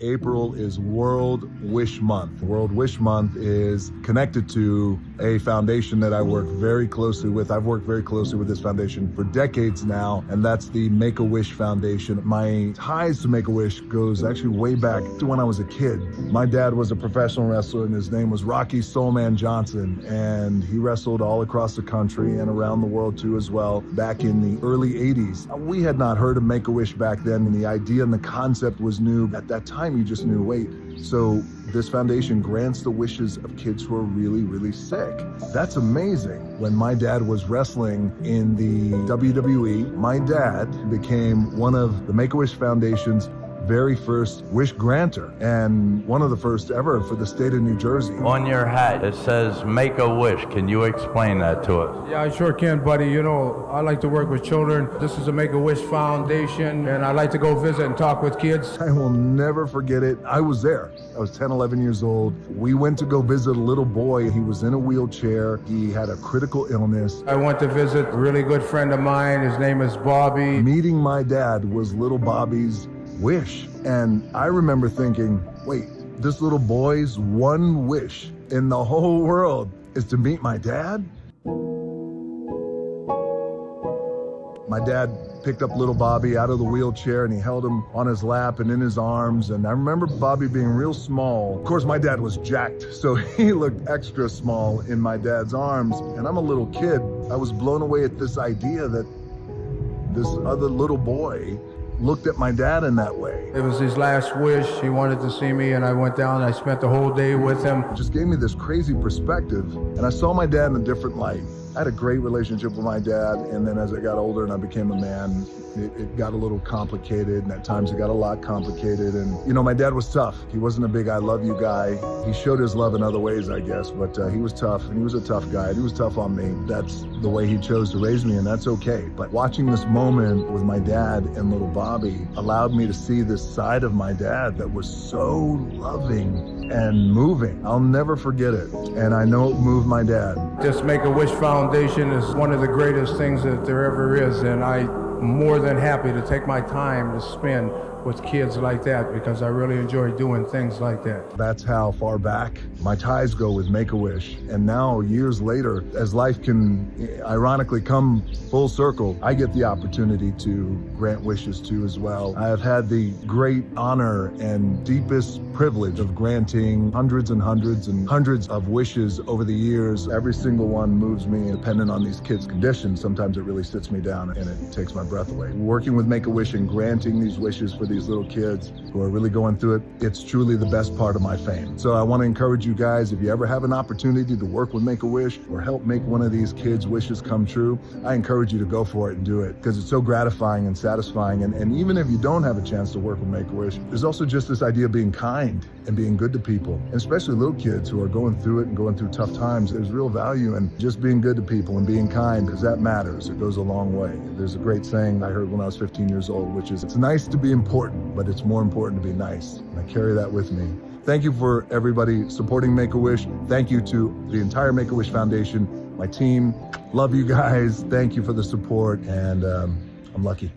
April is World WiSH Month. World WiSH Month is connected to a foundation that I work very closely with. I've worked very closely with this foundation for decades now, and that's the Make-A-Wish Foundation. My ties to Make-A-Wish goes actually way back to when I was a kid. My dad was a professional wrestler, and his name was Rocky Soulman Johnson, and he wrestled all across the country and around the world too as well back in the early 80s. We had not heard of Make-A-Wish back then, and the idea and the concept was new. At that time, you just knew, wait, so this foundation grants the wishes of kids who are really, really sick. That's amazing. When my dad was wrestling in the WWE, my dad became one of the Make-A-Wish Foundation's very first wish granter, and one of the first ever for the state of New Jersey. On your hat, it says Make a Wish. Can you explain that to us? Yeah, I sure can, buddy. You know, I like to work with children. This is a Make-A-Wish Foundation, and I like to go visit and talk with kids. I will never forget it. I was there. I was 10, 11 years old. We went to go visit a little boy. He was in a wheelchair. He had a critical illness. I went to visit a really good friend of mine. His name is Bobby. Meeting my dad was little Bobby's wish. And I remember thinking, wait, this little boy's one wish in the whole world is to meet my dad? My dad picked up little Bobby out of the wheelchair and he held him on his lap and in his arms. And I remember Bobby being real small. Of course, my dad was jacked, so he looked extra small in my dad's arms. And I'm a little kid. I was blown away at this idea that this other little boy looked at my dad in that way. It was his last wish. He wanted to see me, and I went down and I spent the whole day with him. It just gave me this crazy perspective, and I saw my dad in a different light. I had a great relationship with my dad, and then as I got older and I became a man, it got a little complicated, and at times it got a lot complicated. And you know, my dad was tough. He wasn't a big I love you guy. He showed his love in other ways, I guess, but he was tough, and he was a tough guy, and he was tough on me. That's the way he chose to raise me, and that's okay. But watching this moment with my dad and little Bobby allowed me to see this side of my dad that was so loving and moving. I'll never forget it, and I know it moved my dad. This Make-A-Wish Foundation is one of the greatest things that there ever is, and I'm more than happy to take my time to spend with kids like that, because I really enjoy doing things like that. That's how far back my ties go with Make-A-Wish. And now, years later, as life can ironically come full circle, I get the opportunity to grant wishes too as well. I have had the great honor and deepest privilege of granting hundreds and hundreds and hundreds of wishes over the years. Every single one moves me, depending on these kids' conditions. Sometimes it really sits me down and it takes my breath away. Working with Make-A-Wish and granting these wishes for these little kids who are really going through it, it's truly the best part of my fame. So I want to encourage you guys, if you ever have an opportunity to work with Make-A-Wish or help make one of these kids' wishes come true, I encourage you to go for it and do it, because it's so gratifying and satisfying. And even if you don't have a chance to work with Make-A-Wish, there's also just this idea of being kind and being good to people, and especially little kids who are going through it and going through tough times. There's real value in just being good to people and being kind, because that matters. It goes a long way. There's a great saying I heard when I was 15 years old, which is, it's nice to be important, but it's more important to be nice. And I carry that with me. Thank you for everybody supporting Make-A-Wish. Thank you to the entire Make-A-Wish Foundation, my team. Love you guys. Thank you for the support, and I'm lucky.